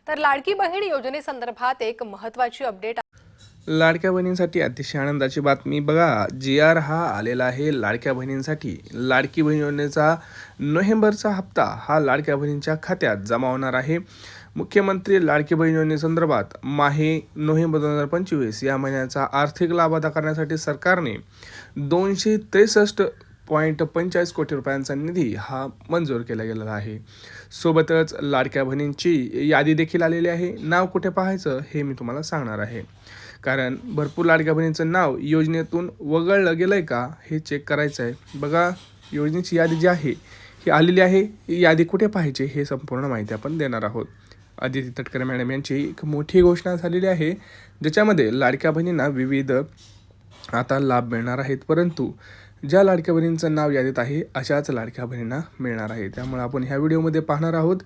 तर लाडकी बहीण योजनेसंदर्भात एक महत्त्वाची अपडेट लाडक्या बहिणींसाठी अतिशय आनंदाची बातमी बघा. जी.आर. हा आलेला आहे लाडक्या बहिणींसाठी. लाडकी बहीण योजनेचा नोव्हेंबरचा हप्ता हा लाडक्या बहिणींच्या खात्यात जमा होणार आहे. मुख्यमंत्री लाडकी बहीण योजनेसंदर्भात नोव्हेंबर 2025 या महिन्याचा आर्थिक लाभ अदा करण्यासाठी सरकारने 263.45 कोटी रुपयांचा निधी हा मंजूर केला गेलेला आहे. सोबतच लाडक्या बहिणींची यादी देखील आलेली आहे. नाव कुठे पाहायचं हे मी तुम्हाला सांगणार आहे, कारण भरपूर लाडक्या बहिणींचं नाव योजनेतून वगळलं गेलं आहे का हे चेक करायचं आहे. बघा, योजनेची यादी जी आहे ही आलेली आहे. ही यादी कुठे पाहायची हे संपूर्ण माहिती आपण देणार आहोत. अदिती तटकरे मॅडम यांची एक मोठी घोषणा झालेली आहे, ज्याच्यामध्ये लाडक्या बहिणींना विविध आता लाभ मिळणार आहेत. परंतु ज्या लाडक्या बहिणींचं नाव यादीत आहे अशाच लाडक्या बहिणींना मिळणार आहे. त्यामुळे आपण ह्या व्हिडिओमध्ये पाहणार आहोत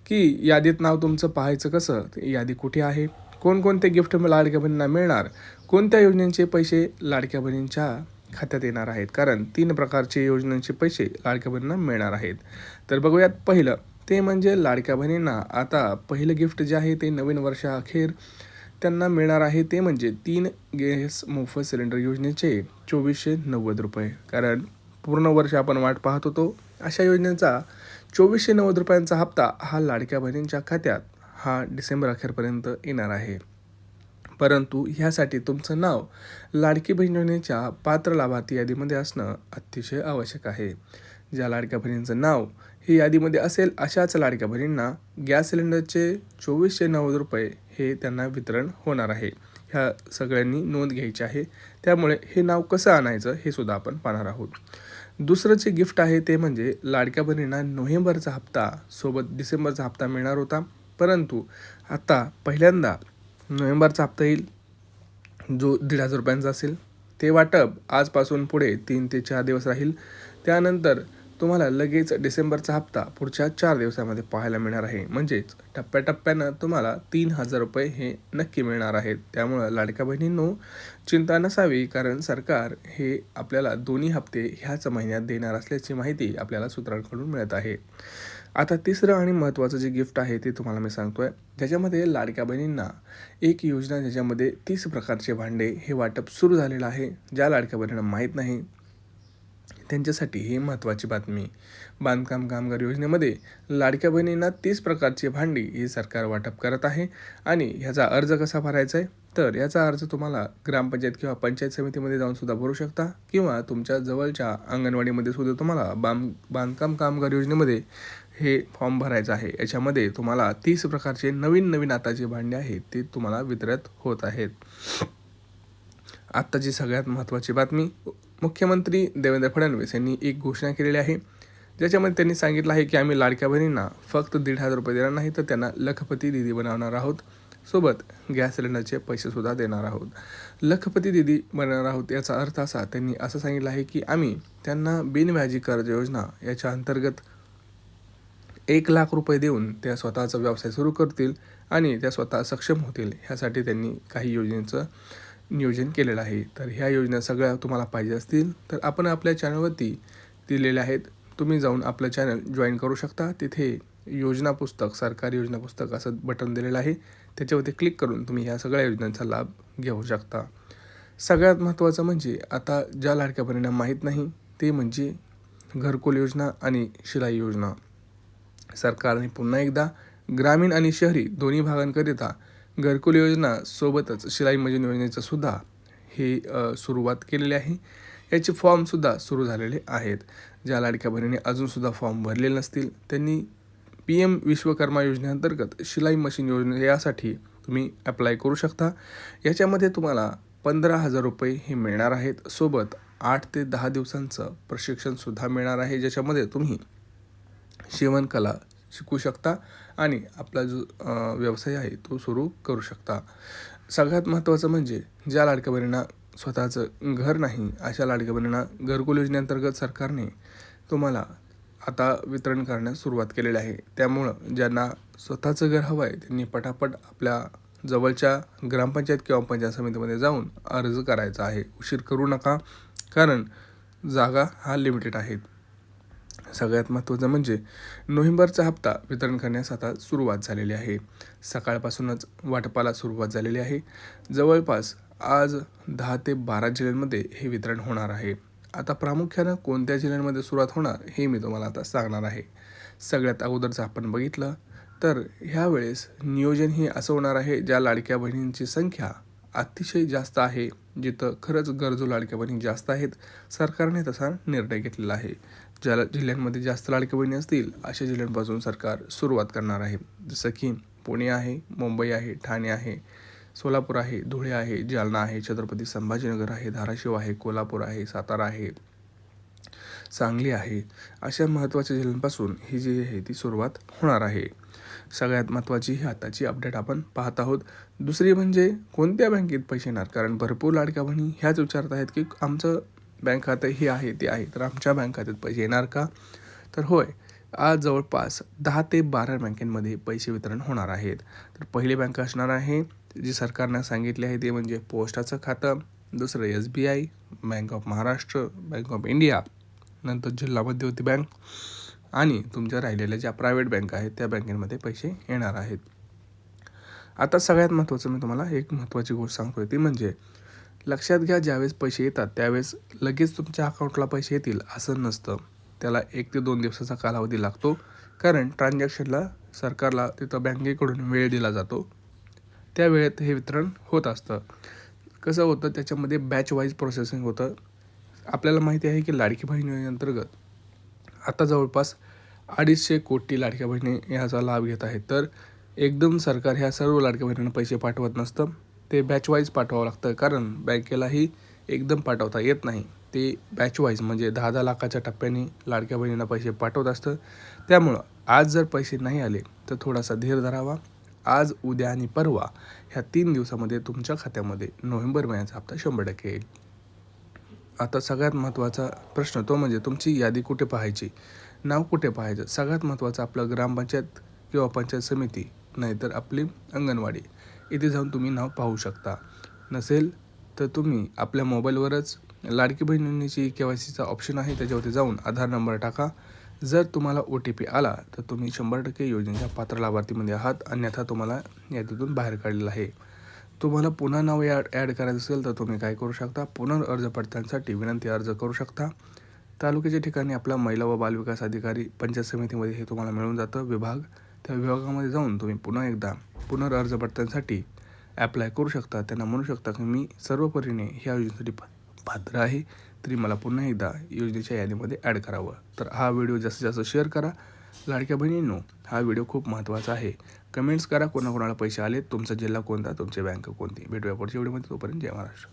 की यादीत नाव तुमचं पाहायचं कसं, यादी कुठे आहे, कोणकोणते गिफ्ट लाडक्या बहिणींना मिळणार, कोणत्या योजनेचे पैसे लाडक्या बहिणींच्या खात्यात येणार आहेत. कारण 3 प्रकारचे योजनांचे पैसे लाडक्या बहिणींना मिळणार आहेत. तर बघूयात. पहिलं ते म्हणजे लाडक्या बहिणींना आता पहिलं गिफ्ट जे आहे ते नवीन वर्षाअखेर त्यांना मिळणार आहे. ते म्हणजे 3 गॅस मोफत सिलेंडर योजनेचे 2490 रुपये. कारण पूर्ण वर्ष आपण वाट पाहत होतो अशा योजनेचा 2490 रुपयांचा हप्ता हा लाडक्या बहिणींच्या खात्यात हा डिसेंबर अखेरपर्यंत येणार आहे. परंतु ह्यासाठी तुमचं नाव लाडकी बहीण योजनेच्या पात्र लाभार्थी यादीमध्ये असणं अतिशय आवश्यक आहे. ज्या लाडक्या बहिणींचं नाव ही यादीमध्ये असेल अशाच लाडक्या बहिणींना गॅस सिलेंडरचे 2490 रुपये हे त्यांना वितरण होणार आहे. ह्या सगळ्यांनी नोंद घ्यायची आहे. त्यामुळे हे नाव कसं आणायचं हे सुद्धा आपण पाहणार आहोत. दुसरं जे गिफ्ट आहे ते म्हणजे लाडक्या बहिणींना नोव्हेंबरचा हप्ता सोबत डिसेंबरचा हप्ता मिळणार होता. परंतु आता पहिल्यांदा नोव्हेंबरचा हप्ता येईल, जो 1,500 रुपयांचा असेल. ते वाटप आजपासून पुढे 3 ते 4 दिवस राहील. त्यानंतर तुम्हाला लगेच डिसेंबरचा हप्ता पुढच्या 4 दिवसामध्ये पाहायला मिळणार आहे. म्हणजेच टप्प्याटप्प्यानं तुम्हाला 3,000 रुपये हे नक्की मिळणार आहेत. त्यामुळं लाडक्या बहिणींनो चिंता नसावी, कारण सरकार हे आपल्याला दोन्ही हप्ते ह्याच महिन्यात देणार असल्याची माहिती आपल्याला सूत्रांकडून मिळत आहे. आता तिसरं आणि महत्त्वाचं जे गिफ्ट आहे ते तुम्हाला मी सांगतोय, ज्याच्यामध्ये लाडक्या बहिणींना एक योजना ज्याच्यामध्ये 30 प्रकारचे भांडे हे वाटप सुरू झालेलं आहे. ज्या लाडक्या बहिणींना माहीत नाही त्यांच्यासाठी ही महत्त्वाची बातमी. बांधकाम कामगार योजनेमध्ये लाडक्या बहिणींना 30 प्रकारची भांडी ही सरकार वाटप करत आहे. आणि ह्याचा अर्ज कसा भरायचा आहे, तर याचा अर्ज तुम्हाला ग्रामपंचायत किंवा पंचायत समितीमध्ये जाऊन सुद्धा भरू शकता, किंवा तुमच्या जवळच्या अंगणवाडीमध्ये सुद्धा तुम्हाला बांधकाम कामगार योजनेमध्ये हे फॉर्म भरायचं आहे. याच्यामध्ये तुम्हाला 30 प्रकारचे नवीन आता जे भांडे आहेत ते तुम्हाला वितरित होत आहेत. आत्ताची सगळ्यात महत्त्वाची बातमी, मुख्यमंत्री देवेंद्र फडणवीस यांनी एक घोषणा केलेली आहे, ज्याच्यामध्ये त्यांनी सांगितलं आहे की आम्ही लाडक्या बहिणींना फक्त 1,500 रुपये देणार नाही, तर त्यांना लखपती दिदी बनवणार आहोत. सोबत गॅस सिलेंडरचे पैसेसुद्धा देणार आहोत. लखपती दिदी बनवणार आहोत याचा अर्थ असा, त्यांनी असं सांगितलं आहे की आम्ही त्यांना बिनव्याजी कर्ज योजना याच्या अंतर्गत 1,00,000 रुपये देऊन त्या स्वतःचा व्यवसाय सुरू करतील आणि त्या स्वतः सक्षम होतील. ह्यासाठी त्यांनी काही योजनेचं नियोजन केलेलं आहे. तर ह्या योजना सगळ्या तुम्हाला पाहिजे असतील तर आपण आपल्या चॅनलवरती दिलेल्या आहेत. तुम्ही जाऊन आपलं चॅनल जॉईन करू शकता. तिथे योजना पुस्तक, सरकारी योजना पुस्तक असं बटन दिलेलं आहे. त्याच्यावरती क्लिक करून तुम्ही ह्या सगळ्या योजनांचा लाभ घेऊ शकता. सगळ्यात महत्त्वाचं म्हणजे आता ज्या लाडक्या बहिणींना माहीत नाही ते म्हणजे घरकुल योजना आणि शिलाई योजना. सरकारने पुन्हा एकदा ग्रामीण आणि शहरी दोन्ही भागांकरिता घरकुल योजना सोबतच शिलाई मशीन योजनेचं सुद्धा हे सुरुवात केलेली आहे. याचे फॉर्मसुद्धा सुरू झालेले आहेत. ज्या लाडक्या बहिणीने अजूनसुद्धा फॉर्म भरलेले नसतील त्यांनी PM विश्वकर्मा योजनेअंतर्गत शिलाई मशीन योजने यासाठी तुम्ही अप्लाय करू शकता. याच्यामध्ये तुम्हाला 15,000 रुपये हे मिळणार आहेत. सोबत 8 ते 10 दिवसांचं प्रशिक्षणसुद्धा मिळणार आहे, ज्याच्यामध्ये तुम्ही शिवणकला शिकू शकता आणि आपला जो व्यवसाय आहे तो सुरू करू शकता. सगळ्यात महत्त्वाचं म्हणजे ज्या लाडक्या बहिणींना स्वतःचं घर नाही अशा लाडक्या बहिणींना घरकुल योजनेअंतर्गत सरकारने तुम्हाला आता वितरण करण्यास सुरुवात केलेली आहे. त्यामुळं ज्यांना स्वतःचं घर हवं आहे त्यांनी पटापट आपल्या जवळच्या ग्रामपंचायत किंवा पंचायत समितीमध्ये जाऊन अर्ज करायचा आहे. उशीर करू नका, कारण जागा हा लिमिटेड आहेत. सगळ्यात महत्त्वाचं म्हणजे नोव्हेंबरचा हप्ता वितरण करण्यास आता सुरुवात झालेली आहे. सकाळपासूनच वाटपाला सुरुवात झालेली आहे. जवळपास आज 10 ते 12 जिल्ह्यांमध्ये हे वितरण होणार आहे. आता प्रामुख्यानं कोणत्या जिल्ह्यांमध्ये सुरुवात होणार हे मी तुम्हाला आता सांगणार आहे. सगळ्यात अगोदरचं आपण बघितलं तर ह्यावेळेस नियोजन हे असं होणार आहे, ज्या लाडक्या बहिणींची संख्या अतिशय जास्त आहे, जिथं खरंच गरजू लाडक्या बहिणी जास्त आहेत, सरकारने तसा निर्णय घेतलेला आहे. ज्या जिल्ह्यांमध्ये जास्त लाडक्या बहिणी असतील अशा जिल्ह्यांपासून सरकार सुरुवात करणार आहे. जसं की पुणे आहे, मुंबई आहे, ठाणे आहे, सोलापूर आहे, धुळे आहे, जालना आहे, छत्रपती संभाजीनगर आहे, धाराशिव आहे, कोल्हापूर आहे, सातारा आहे, सांगली आहे. अशा महत्त्वाच्या जिल्ह्यांपासून ही जी आहे ती सुरुवात होणार आहे. सगळ्यात महत्त्वाची ही आताची अपडेट आपण पाहत आहोत. दुसरी म्हणजे कोणत्या बँकेत पैसे येणार, कारण भरपूर लाडक्या बहिणी ह्याच विचारत आहेत की आमचं बँक खातं हे आहे ते आहे, तर आमच्या बँक खात्यात पैसे येणार का? तर होय, आज जवळपास 10 ते 12 बँकेमध्ये पैसे वितरण होणार आहेत. तर पहिली बँक असणार आहे जी सरकारनं सांगितली आहे ते म्हणजे पोस्टाचं खातं, दुसरं SBI, bank of Maharashtra, bank of India, नंतर जिल्हा मध्यवर्ती बँक आणि तुमच्या राहिलेल्या ज्या प्रायव्हेट बँक आहेत त्या बँकेमध्ये पैसे येणार आहेत. आता सगळ्यात महत्त्वाचं मी तुम्हाला एक महत्त्वाची गोष्ट सांगतोय ती म्हणजे लक्षात घ्या, ज्यावेळेस पैसे येतात त्यावेळेस लगेच तुमच्या अकाउंटला पैसे येतील असं नसतं. त्याला 1 ते 2 दिवसाचा कालावधी लागतो, कारण ट्रान्झॅक्शनला सरकारला तिथं बँकेकडून वेळ दिला जातो. त्या वेळेत हे वितरण होत असतं. कसं होतं, त्याच्यामध्ये बॅच वाईज प्रोसेसिंग होतं. आपल्याला माहिती आहे की लाडकी बहीण योजनेअंतर्गत आता जवळपास 250 कोटी लाडक्या बहिणी ह्याचा लाभ घेत आहेत. तर एकदम सरकार ह्या सर्व लाडक्या बहिणींना पैसे पाठवत नसतं, ते बॅच वाईज पाठवावं लागतं, कारण बँकेलाही एकदम पाठवता येत नाही. ते बॅच वाईज म्हणजे 10-10 लाखाच्या टप्प्यांनी लाडक्या बहिणींना पैसे पाठवत असतं. त्यामुळं आज जर पैसे नाही आले तर थोडासा धीर धरावा. आज, उद्या आणि परवा ह्या 3 दिवसामध्ये तुमच्या खात्यामध्ये नोव्हेंबर महिन्याचा हप्ता 100% येईल. आता सगळ्यात महत्त्वाचा प्रश्न तो म्हणजे तुमची यादी कुठे पाहायची, नाव कुठे पाहायचं. सगळ्यात महत्त्वाचं आपलं ग्रामपंचायत किंवा पंचायत समिती, नाहीतर आपली अंगणवाडी, इथे जाऊन तुम्ही नाव पाहू शकता. नसेल तर तुम्ही आपल्या मोबाईलवरच लाडकी बहीण योजनेची KYCचा ऑप्शन आहे, त्याच्यावरती जाऊन आधार नंबर टाका. जर तुम्हाला OTP आला तर तुम्ही 100% योजनेच्या पात्र लाभार्थीमध्ये आहात, अन्यथा तुम्हाला यादीतून बाहेर काढलेलं आहे. तुम्हाला पुन्हा नाव ॲड करायचं असेल तर तुम्ही काय करू शकता, पुनर्अर्ज पडताळणीसाठी विनंती अर्ज करू शकता. तालुक्याच्या ठिकाणी आपला महिला व बालविकास अधिकारी पंचायत समितीमध्ये हे तुम्हाला मिळून जातं विभाग. त्या विभागामध्ये जाऊन तुम्ही पुन्हा एकदा पुनर्अर्ज पडताळणीसाठी ॲप्लाय करू शकता. त्यांना म्हणू शकता की मी सर्व परीने ह्या योजनेसाठी पात्र आहे, तरी मला पुन्हा एकदा योजनेच्या यादीमध्ये ॲड करावं. तर हा व्हिडिओ जास्तीत जास्त शेअर करा. लाडक्या बहिणींनो, हा व्हिडिओ खूप महत्त्वाचा आहे. कमेंट्स करा कोणाकोणाला पैसे आले, तुमचा जिल्हा कोणता, तुमची बँक कोणती. भेटूया पुढच्या व्हिडिओमध्ये. तोपर्यंत जय महाराष्ट्र.